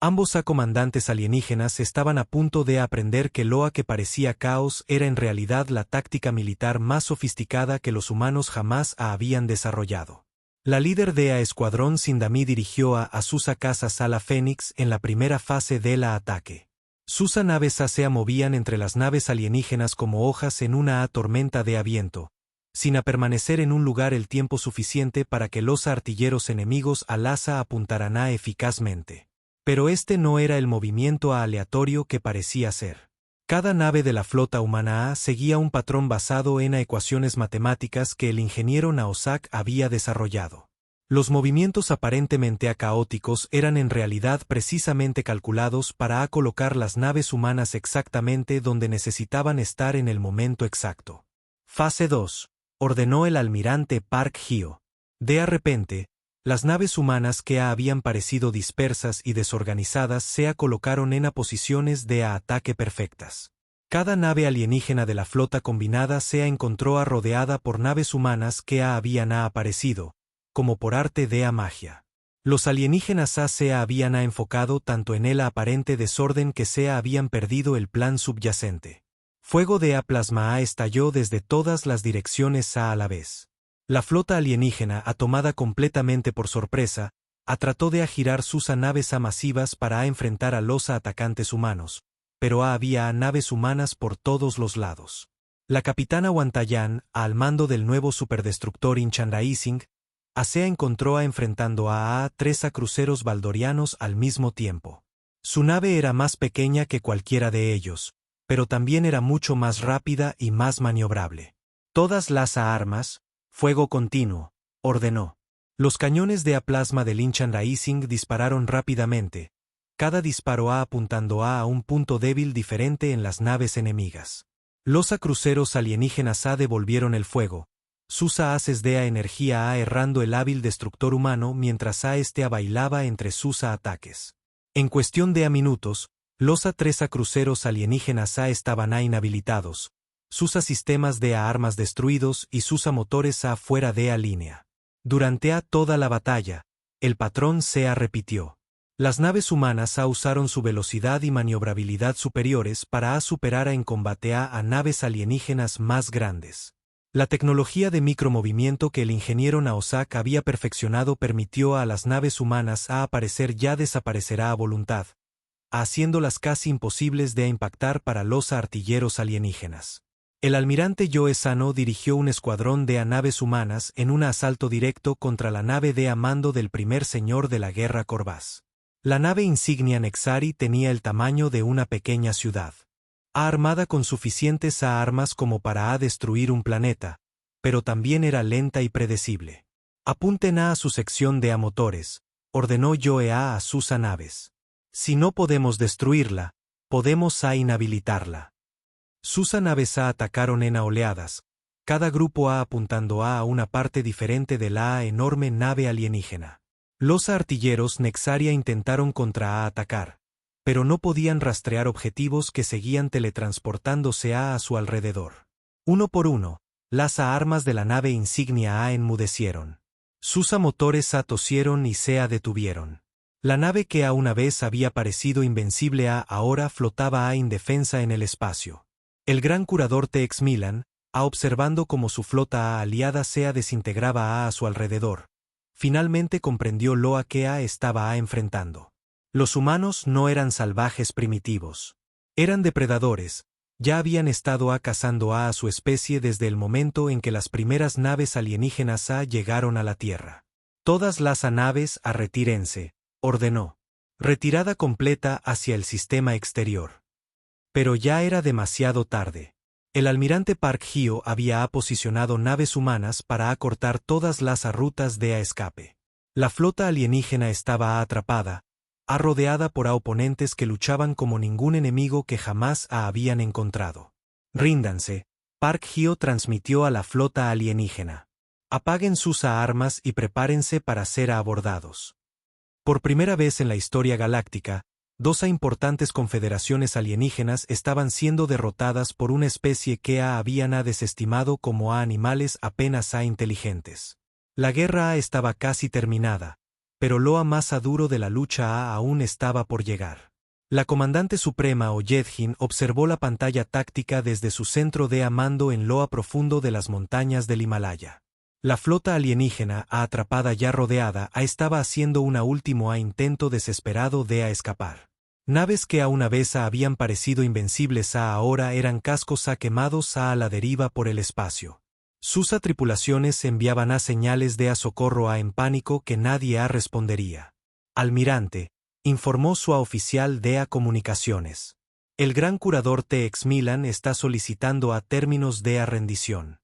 Ambos comandantes alienígenas estaban a punto de aprender que lo que parecía caos era en realidad la táctica militar más sofisticada que los humanos jamás habían desarrollado. La líder de escuadrón Sindami dirigió a sus casas a la Fénix en la primera fase del ataque. Sus naves se movían entre las naves alienígenas como hojas en una tormenta de viento, sin permanecer en un lugar el tiempo suficiente para que los artilleros enemigos al asa apuntaran eficazmente. Pero este no era el movimiento aleatorio que parecía ser. Cada nave de la flota humana seguía un patrón basado en ecuaciones matemáticas que el ingeniero Naosak había desarrollado. Los movimientos aparentemente caóticos eran en realidad precisamente calculados para colocar las naves humanas exactamente donde necesitaban estar en el momento exacto. Fase 2. Ordenó el almirante Park Hyo. De repente, Las naves humanas que habían parecido dispersas y desorganizadas se colocaron en posiciones de ataque perfectas. Cada nave alienígena de la flota combinada se encontró rodeada por naves humanas que habían aparecido, como por arte de magia. Los alienígenas se habían enfocado tanto en el aparente desorden que se habían perdido el plan subyacente. Fuego de plasma estalló desde todas las direcciones a la vez. La flota alienígena, tomada completamente por sorpresa, trató de girar sus naves masivas para enfrentar a los atacantes humanos, pero había naves humanas por todos los lados. La capitana Wantayan, al mando del nuevo superdestructor Inchan Rising, se encontró enfrentando a tres cruceros valdorianos al mismo tiempo. Su nave era más pequeña que cualquiera de ellos, pero también era mucho más rápida y más maniobrable. Todas las armas, fuego continuo, ordenó. Los cañones de plasma del Inchan Rising dispararon rápidamente, cada disparo apuntando a un punto débil diferente en las naves enemigas. Los cruceros alienígenas devolvieron el fuego, sus haces de energía errando el hábil destructor humano mientras bailaba entre sus ataques. En cuestión de minutos, los tres cruceros alienígenas estaban inhabilitados, sus sistemas de armas destruidos y sus motores fuera de línea. Durante toda la batalla, el patrón se repitió. Las naves humanas usaron su velocidad y maniobrabilidad superiores para superar en combate a naves alienígenas más grandes. La tecnología de micromovimiento que el ingeniero Naosak había perfeccionado permitió a las naves humanas aparecer ya desaparecerá a voluntad, haciéndolas casi imposibles de impactar para los artilleros alienígenas. El almirante Joe Sano dirigió un escuadrón de naves humanas en un asalto directo contra la nave de mando del primer señor de la guerra Corvás. La nave insignia Nexari tenía el tamaño de una pequeña ciudad. Armada con suficientes armas como para destruir un planeta, pero también era lenta y predecible. Apunten a su sección de motores, ordenó Joe a sus naves. Si no podemos destruirla, podemos inhabilitarla. Sus naves atacaron en oleadas, cada grupo apuntando a una parte diferente de la enorme nave alienígena. Los artilleros Nexaria intentaron contraatacar, pero no podían rastrear objetivos que seguían teletransportándose a su alrededor. Uno por uno, las armas de la nave insignia enmudecieron. Sus motores tosieron y se detuvieron. La nave que una vez había parecido invencible ahora flotaba indefensa en el espacio. El gran curador Tex Milan, observando cómo su flota aliada se desintegraba a su alrededor, finalmente comprendió lo que estaba enfrentando. Los humanos no eran salvajes primitivos. Eran depredadores, ya habían estado cazando a su especie desde el momento en que las primeras naves alienígenas llegaron a la Tierra. Todas las naves retírense, ordenó. Retirada completa hacia el sistema exterior. Pero ya era demasiado tarde. El almirante Park Hyo había posicionado naves humanas para acortar todas las rutas de escape. La flota alienígena estaba atrapada, rodeada por oponentes que luchaban como ningún enemigo que jamás habían encontrado. Ríndanse, Park Hyo transmitió a la flota alienígena. Apaguen sus armas y prepárense para ser abordados. Por primera vez en la historia galáctica, dos importantes confederaciones alienígenas estaban siendo derrotadas por una especie que habían desestimado como animales apenas inteligentes. La guerra estaba casi terminada, pero lo más duro de la lucha aún estaba por llegar. La comandante suprema Oyedjin observó la pantalla táctica desde su centro de mando en lo profundo de las montañas del Himalaya. La flota alienígena, atrapada ya rodeada, estaba haciendo un último intento desesperado de escapar. Naves que una vez habían parecido invencibles ahora eran cascos quemados a la deriva por el espacio. Sus tripulaciones enviaban señales de socorro en pánico que nadie respondería. Almirante, informó su oficial de comunicaciones. El gran curador Tex Milan está solicitando términos de rendición.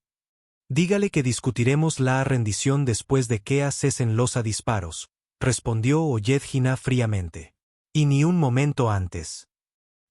Dígale que discutiremos la rendición después de que cesen los disparos, respondió Oyedjin fríamente. Y ni un momento antes.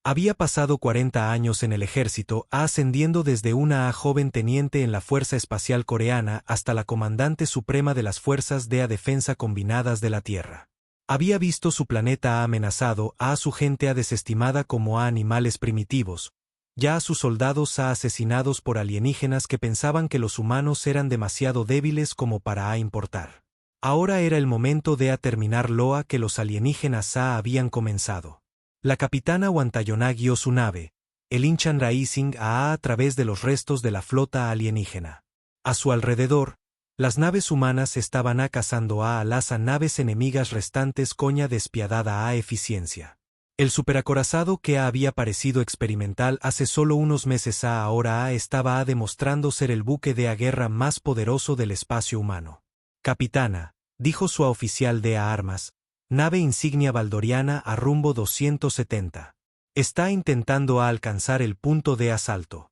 Había pasado 40 años en el ejército, ascendiendo desde una joven teniente en la Fuerza Espacial Coreana hasta la comandante suprema de las Fuerzas de Defensa Combinadas de la Tierra. Había visto su planeta amenazado, a su gente desestimada como a animales primitivos, ya a sus soldados asesinados por alienígenas que pensaban que los humanos eran demasiado débiles como para importar. Ahora era el momento de terminar lo que los alienígenas habían comenzado. La capitana Wantayona guió su nave, el Inchan Rising a través de los restos de la flota alienígena. A su alrededor, las naves humanas estaban cazando a las naves enemigas restantes con despiadada eficiencia. El superacorazado que había parecido experimental hace solo unos meses ahora estaba demostrando ser el buque de guerra más poderoso del espacio humano. Capitana, dijo su oficial de armas, nave insignia valdoriana a rumbo 270. Está intentando alcanzar el punto de asalto.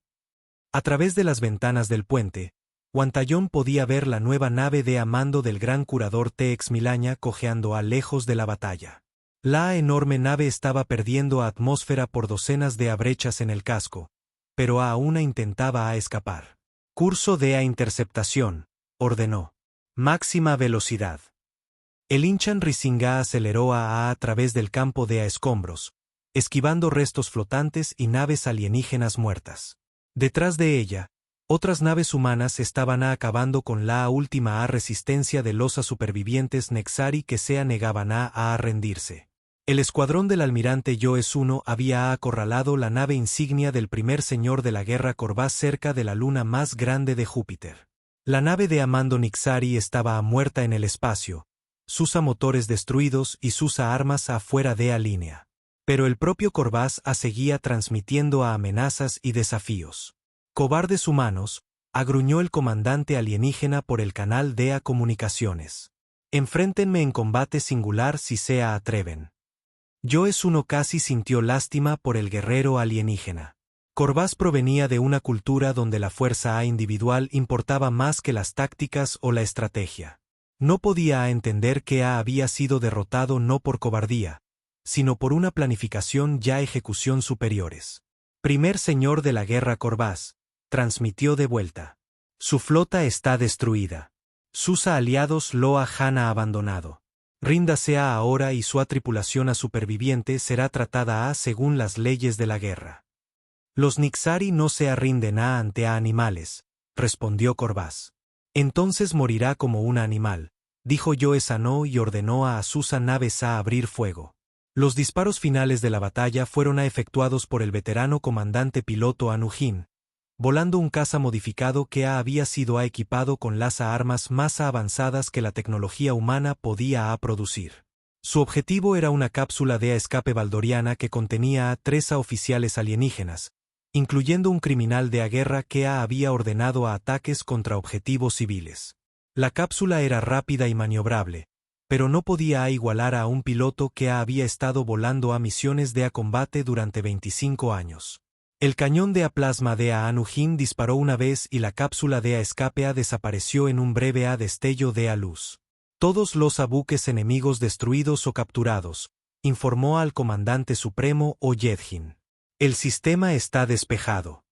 A través de las ventanas del puente, Wantayón podía ver la nueva nave de mando del gran curador Tex Milaña cojeando a lejos de la batalla. La enorme nave estaba perdiendo atmósfera por docenas de brechas en el casco, pero aún intentaba escapar. Curso de interceptación, ordenó. Máxima velocidad. El Inchan Rising aceleró a través del campo de escombros, esquivando restos flotantes y naves alienígenas muertas. Detrás de ella, otras naves humanas estaban acabando con la última resistencia de los supervivientes Nexari que se negaban a rendirse. El escuadrón del almirante Joes I había acorralado la nave insignia del primer señor de la guerra Corvás cerca de la luna más grande de Júpiter. La nave de Amando Nixari estaba muerta en el espacio, sus motores destruidos y sus armas afuera de línea. Pero el propio Corvás seguía transmitiendo amenazas y desafíos. Cobardes humanos, agruñó el comandante alienígena por el canal de comunicaciones. Enfréntenme en combate singular si se atreven. Joes I casi sintió lástima por el guerrero alienígena. Corvás provenía de una cultura donde la fuerza individual importaba más que las tácticas o la estrategia. No podía entender que había sido derrotado no por cobardía, sino por una planificación y ejecución superiores. Primer señor de la guerra Corvás, transmitió de vuelta. Su flota está destruida. Sus aliados lo han abandonado. Ríndase ahora y su tripulación superviviente será tratada según las leyes de la guerra. Los Nixari no se rinden ante animales, respondió Corvás. Entonces morirá como un animal, dijo Joes I y ordenó a sus naves abrir fuego. Los disparos finales de la batalla fueron efectuados por el veterano comandante piloto Anujin, volando un caza modificado que había sido equipado con las armas más avanzadas que la tecnología humana podía producir. Su objetivo era una cápsula de escape valdoriana que contenía a 3 oficiales alienígenas, incluyendo un criminal de guerra que había ordenado ataques contra objetivos civiles. La cápsula era rápida y maniobrable, pero no podía igualar a un piloto que había estado volando a misiones de combate durante 25 años. El cañón de plasma de Anujin disparó una vez y la cápsula de escape desapareció en un breve destello de luz. Todos los buques enemigos destruidos o capturados, informó al comandante supremo Oyedjin. El sistema está despejado.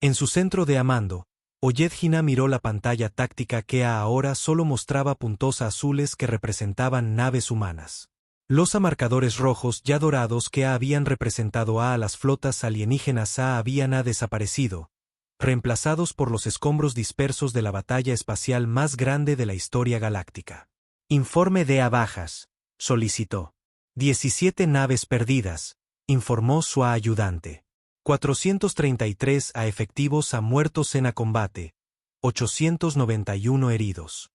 En su centro de mando, Oyedjin miró la pantalla táctica que ahora solo mostraba puntos azules que representaban naves humanas. Los marcadores rojos ya dorados que habían representado a las flotas alienígenas habían desaparecido, reemplazados por los escombros dispersos de la batalla espacial más grande de la historia galáctica. Informe de bajas, solicitó. 17 naves perdidas, informó su ayudante. 433 efectivos muertos en combate, 891 heridos.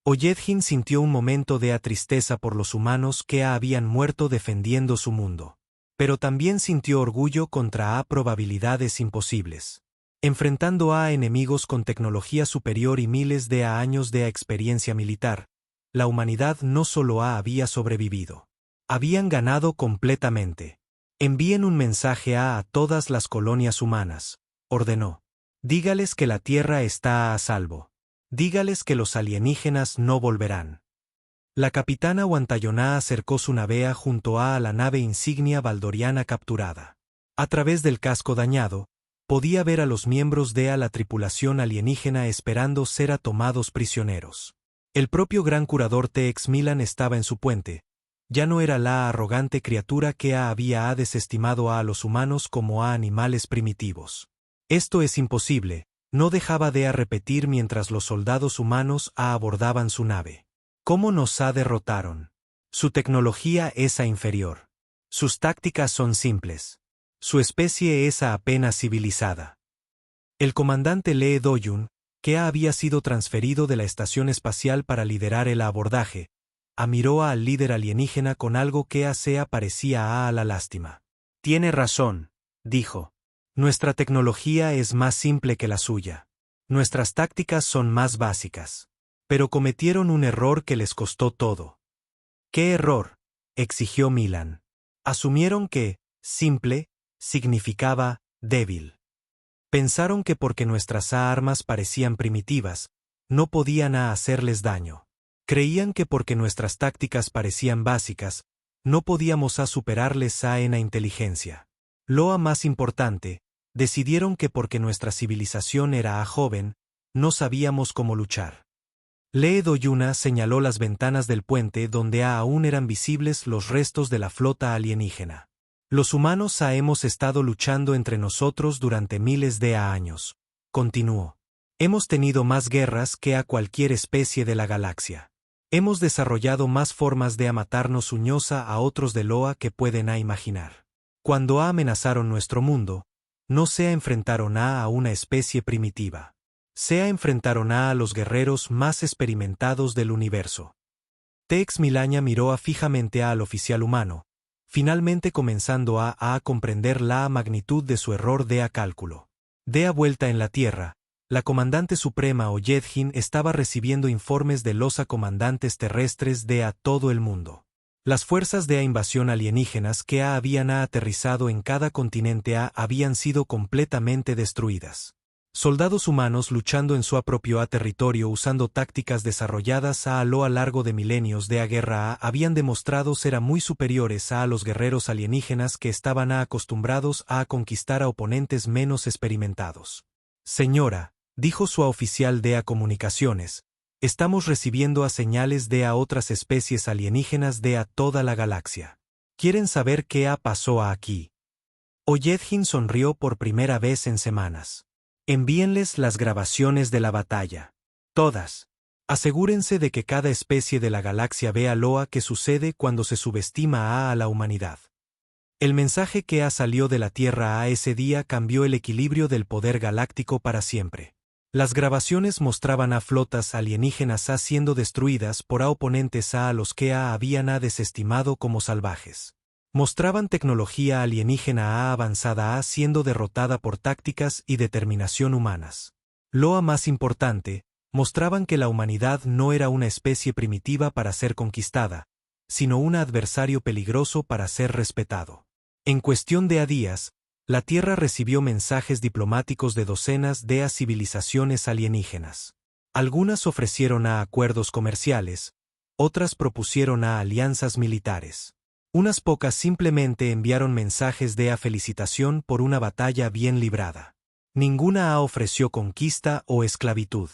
Oyedjin sintió un momento de tristeza por los humanos que habían muerto defendiendo su mundo. Pero también sintió orgullo contra probabilidades imposibles. Enfrentando a enemigos con tecnología superior y miles de años de experiencia militar, la humanidad no solo había sobrevivido. Habían ganado completamente. Envíen un mensaje a todas las colonias humanas, ordenó. Dígales que la Tierra está a salvo. Dígales que los alienígenas no volverán. La capitana Wantayona acercó su nave junto a la nave insignia valdoriana capturada. A través del casco dañado, podía ver a los miembros de la tripulación alienígena esperando ser tomados prisioneros. El propio gran curador T.X. Milan estaba en su puente. Ya no era la arrogante criatura que había desestimado a los humanos como a animales primitivos. Esto es imposible, no dejaba de repetir mientras los soldados humanos abordaban su nave. ¿Cómo nos derrotaron? Su tecnología es inferior. Sus tácticas son simples. Su especie es apenas civilizada. El comandante Lee Do-yun, que había sido transferido de la estación espacial para liderar el abordaje, miró al líder alienígena con algo que parecía a la lástima. Tiene razón, dijo. Nuestra tecnología es más simple que la suya. Nuestras tácticas son más básicas. Pero cometieron un error que les costó todo. ¿Qué error?, exigió Milan. Asumieron que simple significaba débil. Pensaron que porque nuestras armas parecían primitivas, no podían hacerles daño. Creían que porque nuestras tácticas parecían básicas, no podíamos superarles en la inteligencia. Lo más importante, decidieron que porque nuestra civilización era joven, no sabíamos cómo luchar. Lee Do-yun señaló las ventanas del puente donde aún eran visibles los restos de la flota alienígena. Los humanos hemos estado luchando entre nosotros durante miles de años, continuó. Hemos tenido más guerras que cualquier especie de la galaxia. Hemos desarrollado más formas de matarnos uños a otros de lo que pueden imaginar. Cuando amenazaron nuestro mundo, no se enfrentaron a una especie primitiva. Se enfrentaron a los guerreros más experimentados del universo. T.X. Milan miró fijamente al oficial humano, finalmente comenzando a comprender la magnitud de su error de cálculo. De vuelta en la Tierra, la comandante suprema Oyedjin estaba recibiendo informes de los comandantes terrestres de todo el mundo. Las fuerzas de invasión alienígenas que habían aterrizado en cada continente habían sido completamente destruidas. Soldados humanos luchando en su propio territorio usando tácticas desarrolladas a lo largo de milenios de guerra habían demostrado ser muy superiores a los guerreros alienígenas que estaban acostumbrados a conquistar a oponentes menos experimentados. Señora, dijo su oficial de comunicaciones, estamos recibiendo señales de otras especies alienígenas de toda la galaxia. ¿Quieren saber qué pasó aquí? Oyedjin sonrió por primera vez en semanas. Envíenles las grabaciones de la batalla. Todas. Asegúrense de que cada especie de la galaxia vea lo que sucede cuando se subestima a la humanidad. El mensaje que salió de la Tierra ese día cambió el equilibrio del poder galáctico para siempre. Las grabaciones mostraban a flotas alienígenas siendo destruidas por oponentes a los que habían desestimado como salvajes. Mostraban tecnología alienígena avanzada siendo derrotada por tácticas y determinación humanas. Lo más importante, mostraban que la humanidad no era una especie primitiva para ser conquistada, sino un adversario peligroso para ser respetado. En cuestión de días, la Tierra recibió mensajes diplomáticos de docenas de civilizaciones alienígenas. Algunas ofrecieron acuerdos comerciales, otras propusieron alianzas militares. Unas pocas simplemente enviaron mensajes de felicitación por una batalla bien librada. Ninguna ofreció conquista o esclavitud.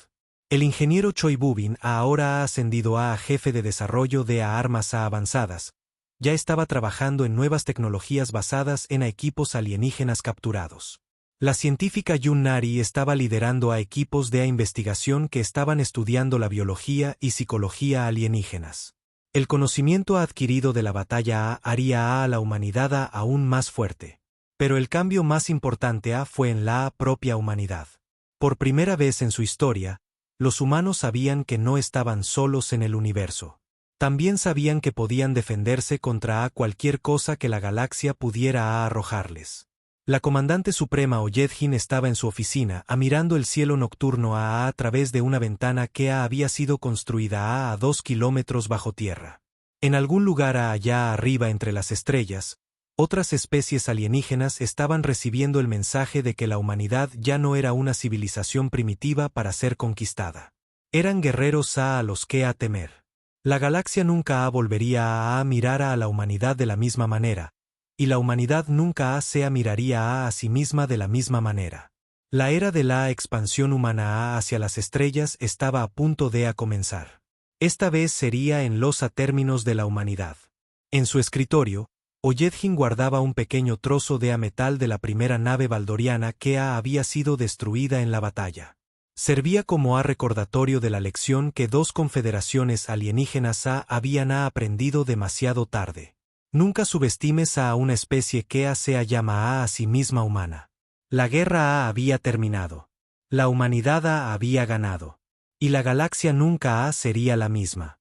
El ingeniero Choi Bubin ahora ha ascendido a jefe de desarrollo de armas avanzadas. Ya estaba trabajando en nuevas tecnologías basadas en equipos alienígenas capturados. La científica Yun Nari estaba liderando a equipos de investigación que estaban estudiando la biología y psicología alienígenas. El conocimiento adquirido de la batalla haría a la humanidad aún más fuerte. Pero el cambio más importante fue en la propia humanidad. Por primera vez en su historia, los humanos sabían que no estaban solos en el universo. También sabían que podían defenderse contra cualquier cosa que la galaxia pudiera arrojarles. La comandante suprema Oyedjin estaba en su oficina mirando el cielo nocturno a través de una ventana que había sido construida a 2 kilómetros bajo tierra. En algún lugar allá arriba entre las estrellas, otras especies alienígenas estaban recibiendo el mensaje de que la humanidad ya no era una civilización primitiva para ser conquistada. Eran guerreros a los que temer. La galaxia nunca volvería a mirar a la humanidad de la misma manera, y la humanidad nunca se miraría a sí misma de la misma manera. La era de la expansión humana hacia las estrellas estaba a punto de comenzar. Esta vez sería en los términos de la humanidad. En su escritorio, Oyedhin guardaba un pequeño trozo de metal de la primera nave valdoriana que había sido destruida en la batalla. Servía como recordatorio de la lección que dos confederaciones alienígenas habían aprendido demasiado tarde. Nunca subestimes a una especie que se llama a sí misma humana. La guerra había terminado. La humanidad había ganado. Y la galaxia nunca sería la misma.